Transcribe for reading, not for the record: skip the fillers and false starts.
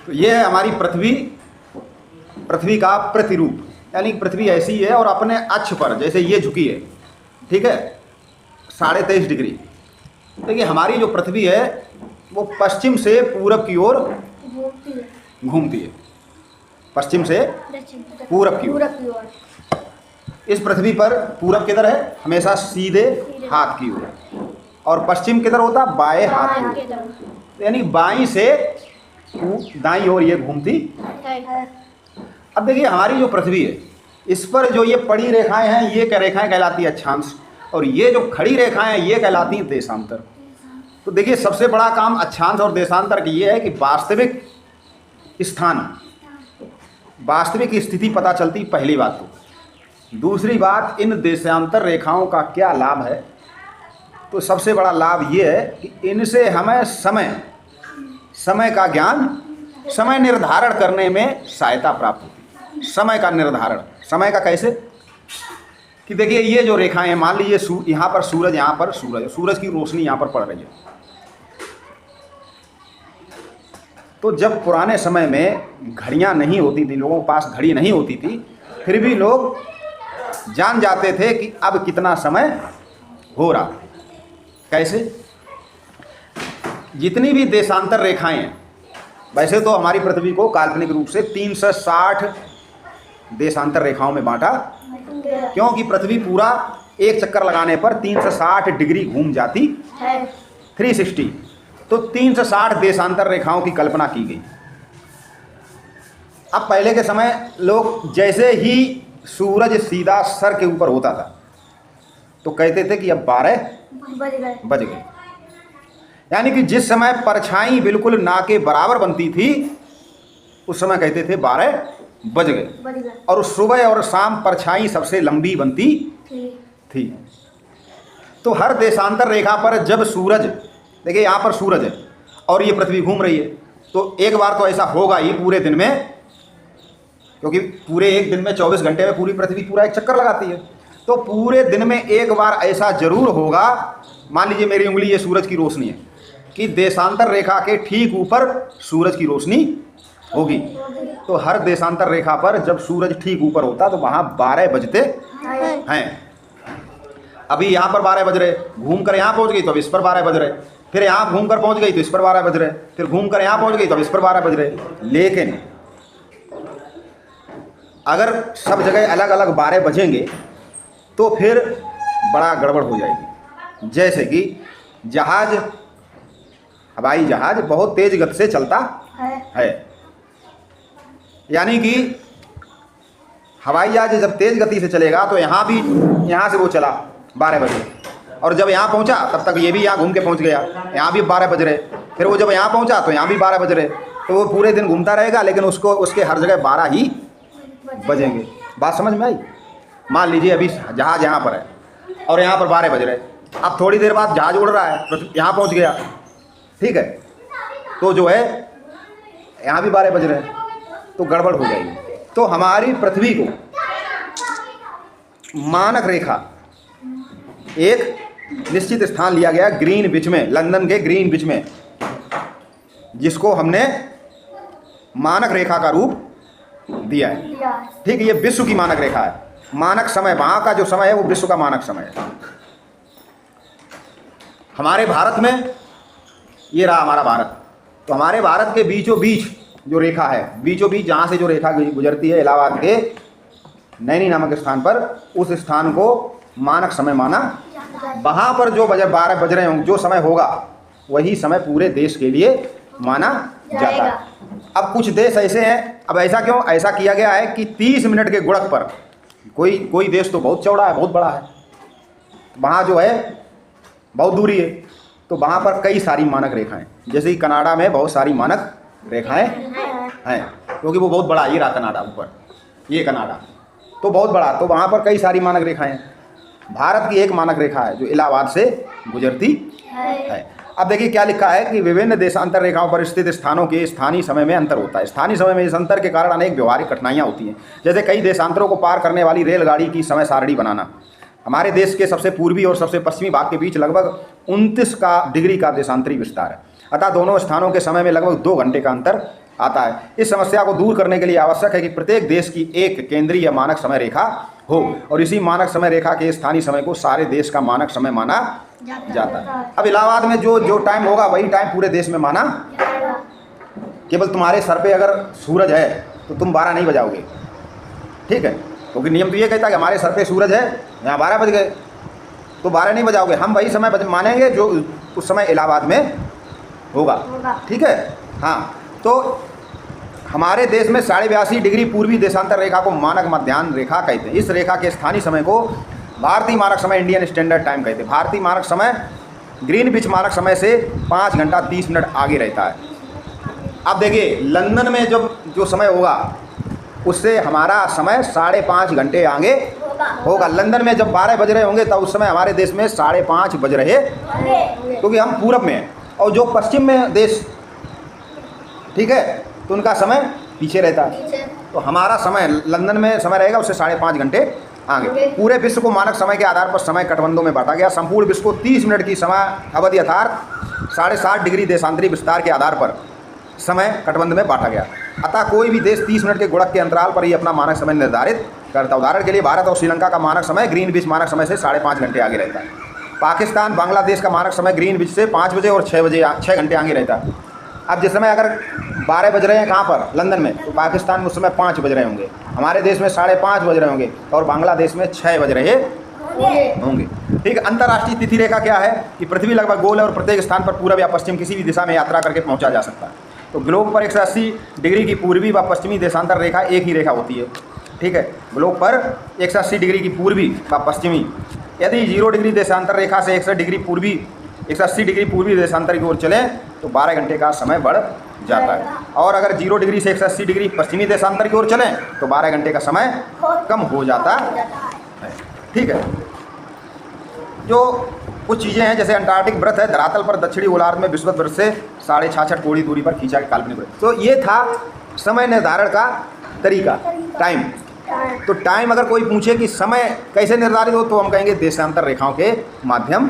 तो ये है हमारी पृथ्वी, पृथ्वी का प्रतिरूप, यानी पृथ्वी ऐसी है और अपने अक्ष पर जैसे ये झुकी है, ठीक है, 23.5 डिग्री। देखिए हमारी जो पृथ्वी है वो पश्चिम से पूरब की ओर घूमती है, पश्चिम से पूरब की ओर। इस पृथ्वी पर पूरब किधर है? हमेशा सीधे हाथ की ओर, और पश्चिम किधर होता? बाएं हाथ की ओर, यानी बाईं से दाईं ओर ये घूमती। अब देखिए हमारी जो पृथ्वी है इस पर जो ये पड़ी रेखाएं हैं ये क्या रेखाएं कहलाती है? अक्षांश। और ये जो खड़ी रेखाएं हैं ये कहलाती हैं देशांतर। तो देखिए सबसे बड़ा काम अक्षांश और देशांतर की ये है कि वास्तविक स्थान, वास्तविक स्थिति पता चलती, पहली बात। तो दूसरी बात, इन देशांतर रेखाओं का क्या लाभ है? तो सबसे बड़ा लाभ ये है कि इनसे हमें समय का ज्ञान, समय निर्धारण करने में सहायता प्राप्त होती है। समय का निर्धारण, समय का कैसे? कि देखिए ये जो रेखाएं हैं, मान लीजिए यहाँ पर सूरज, यहाँ पर सूरज, सूरज की रोशनी यहाँ पर पड़ रही है। तो जब पुराने समय में घड़ियाँ नहीं होती थी, लोगों के पास घड़ी नहीं होती थी, फिर भी लोग जान जाते थे कि अब कितना समय हो रहा। कैसे? जितनी भी देशांतर रेखाएं हैं, वैसे तो हमारी पृथ्वी को काल्पनिक रूप से 360 देशांतर रेखाओं में बांटा, क्योंकि पृथ्वी पूरा एक चक्कर लगाने पर 360 डिग्री घूम जाती है, 360। तो 360 देशांतर रेखाओं की कल्पना की गई। अब पहले के समय लोग जैसे ही सूरज सीधा सर के ऊपर होता था तो कहते थे कि अब 12 बज गए। यानी कि जिस समय परछाई बिल्कुल ना के बराबर बनती थी उस समय कहते थे 12 बज गए। और सुबह और शाम परछाई सबसे लंबी बनती थी। तो हर देशांतर रेखा पर जब सूरज, देखिए यहाँ पर सूरज है और ये पृथ्वी घूम रही है, तो एक बार तो ऐसा होगा ही पूरे दिन में, क्योंकि पूरे एक दिन में 24 घंटे में पूरी पृथ्वी पूरा एक चक्कर लगाती है। तो पूरे दिन में एक बार ऐसा जरूर होगा, मान लीजिए मेरी उंगली ये सूरज की रोशनी है, कि देशांतर रेखा के ठीक ऊपर सूरज की रोशनी होगी। तो हर देशांतर रेखा पर जब सूरज ठीक ऊपर होता तो वहाँ 12 बजते हैं। अभी यहाँ पर 12 बज रहे, घूम कर यहाँ पहुँच गई तो अब इस पर 12 बज रहे, फिर यहाँ घूम कर पहुँच गई तो इस पर 12 बज रहे, फिर घूम कर यहाँ पहुँच गई तो अब इस पर 12 बज रहे। लेकिन अगर सब जगह अलग अलग 12 बजेंगे तो फिर बड़ा गड़बड़ हो जाएगी। जैसे कि जहाज, हवाई जहाज बहुत तेज गति से चलता है, यानी कि हवाई जहाज जब तेज गति से चलेगा तो यहाँ भी, यहाँ से वो चला 12 बजे, और जब यहाँ पहुँचा तब तक ये भी यहाँ घूम के पहुँच गया, यहाँ भी 12 बज रहे, फिर वो जब यहाँ पहुँचा तो यहाँ भी 12 बज रहे। तो वो पूरे दिन घूमता रहेगा लेकिन उसको उसके हर जगह 12 ही बजेंगे। बात समझ में आई? मान लीजिए अभी जहाज यहाँ पर है और यहाँ पर 12 बज रहे, अब थोड़ी देर बाद जहाज उड़ रहा है तो यहाँ पहुँच गया, ठीक है, तो जो है यहाँ भी 12 बज रहे हैं, तो गड़बड़ हो जाएगी। तो हमारी पृथ्वी को मानक रेखा एक निश्चित स्थान लिया गया ग्रीनविच में, लंदन के ग्रीनविच में, जिसको हमने मानक रेखा का रूप दिया है। ठीक है, ये विश्व की मानक रेखा है। मानक समय, वहाँ का जो समय है वो विश्व का मानक समय है। हमारे भारत में ये रहा हमारा भारत, तो हमारे भारत के बीचों बीच जो रेखा है, बीचों बीच जहाँ से जो रेखा गुजरती है इलाहाबाद के नैनी नामक स्थान पर, उस स्थान को मानक समय माना। वहाँ पर जो 12 बज रहे होंगे, जो समय होगा वही समय पूरे देश के लिए माना जाता है। अब कुछ देश ऐसे हैं, अब ऐसा क्यों ऐसा किया गया है कि 30 मिनट के गुणक पर, कोई देश तो बहुत चौड़ा है, बहुत बड़ा है, वहाँ जो है बहुत दूरी है, तो वहाँ पर कई सारी मानक रेखाएं, जैसे कि कनाडा में बहुत सारी मानक रेखाएं हैं, क्योंकि वो बहुत बड़ा, ये रहा कनाडा ऊपर, ये कनाडा तो बहुत बड़ा, तो वहाँ पर कई सारी मानक रेखाएं हैं। भारत की एक मानक रेखा है जो इलाहाबाद से गुजरती है। अब देखिए क्या लिखा है कि विभिन्न देशांतर रेखाओं पर स्थित स्थानों के स्थानीय समय में अंतर होता है। स्थानीय समय में इस अंतर के कारण अनेक व्यवहारिक कठिनाइयाँ होती हैं, जैसे कई देशांतरों को पार करने वाली रेलगाड़ी की समय सारणी बनाना। हमारे देश के सबसे पूर्वी और सबसे पश्चिमी भाग के बीच लगभग 29 डिग्री का देशांतरी विस्तार है, अतः दोनों स्थानों के समय में लगभग 2 घंटे का अंतर आता है। इस समस्या को दूर करने के लिए आवश्यक है कि प्रत्येक देश की एक केंद्रीय मानक समय रेखा हो और इसी मानक समय रेखा के स्थानीय समय को सारे देश का मानक समय माना जाता है। अब इलाहाबाद में जो टाइम होगा वही टाइम पूरे देश में माना। केवल तुम्हारे सर पे अगर सूरज है तो तुम 12 नहीं बजाओगे, ठीक है, क्योंकि नियम तो ये कहता है कि हमारे सर पे सूरज है, यहाँ 12 बज गए तो 12 नहीं बजाओगे। हम वही समय मानेंगे जो उस समय इलाहाबाद में होगा, ठीक है। हाँ, तो हमारे देश में 82.5 डिग्री पूर्वी देशांतर रेखा को मानक मध्याह्न रेखा कहते हैं। इस रेखा के स्थानीय समय को भारतीय मानक समय इंडियन स्टैंडर्ड टाइम कहते हैं। भारतीय मानक समय ग्रीनविच मानक समय से 5 घंटा 30 मिनट आगे रहता है। अब देखिए लंदन में जब जो समय होगा उससे हमारा समय 5.5 घंटे आगे होगा। लंदन में जब 12 बज रहे होंगे तब उस समय हमारे देश में 5:30 बज रहे, क्योंकि हम पूरब में हैं। और जो पश्चिम में देश, ठीक है, तो उनका समय पीछे रहता है। तो हमारा समय लंदन में समय रहेगा उससे 5.5 घंटे आगे। पूरे विश्व को मानक समय के आधार पर समय कटबंधों में बांटा गया। संपूर्ण विश्व को 30 मिनट की समय अवधि अर्थात 7.5 डिग्री देशांतरी विस्तार के आधार पर समय कटबंध में बांटा गया। अतः कोई भी देश 30 मिनट के गुणक के अंतराल पर ही अपना मानक समय निर्धारित करता है। उदाहरण के लिए भारत और श्रीलंका का मानक समय ग्रीनविच मानक समय से 5.5 घंटे आगे रहता है। पाकिस्तान बांग्लादेश का मानक समय ग्रीनविच से 5 बजे और 6 घंटे आगे रहता है। अब जिस समय अगर 12 बज रहे हैं कहाँ पर, लंदन में, तो पाकिस्तान में उस समय 5 बज रहे होंगे, हमारे देश में 5:30 बज रहे होंगे और बांग्लादेश में 6 बज रहे होंगे, ठीक है। अंतर्राष्ट्रीय तिथि रेखा क्या है कि पृथ्वी लगभग गोल है और प्रत्येक स्थान पर पूर्व या पश्चिम किसी भी दिशा में यात्रा करके पहुंचा जा सकता है। तो ग्लोब पर 180 डिग्री की पूर्वी व पश्चिमी देशांतर रेखा एक ही रेखा होती है, ठीक है। ग्लोब पर 180 डिग्री की पूर्वी व पश्चिमी, यदि 0 डिग्री देशांतर रेखा से 180 डिग्री पूर्वी देशांतर की ओर चलें तो 12 घंटे का समय बढ़ जाता है। और अगर 0 डिग्री से 180 डिग्री पश्चिमी देशांतर की ओर चलें तो 12 घंटे का समय कम हो जाता है, ठीक है। जो कुछ चीज़ें हैं जैसे अंटार्कटिक व्रत है, धरातल पर दक्षिणी गोलार्ध में विषुवत व्रत से 66.5 कोड़ी दूरी पर खींचा के काल्पनिक व्रत। तो ये था समय निर्धारण का तरीका, टाइम। तो टाइम अगर कोई पूछे कि समय कैसे निर्धारित हो तो हम कहेंगे देशांतर रेखाओं के माध्यम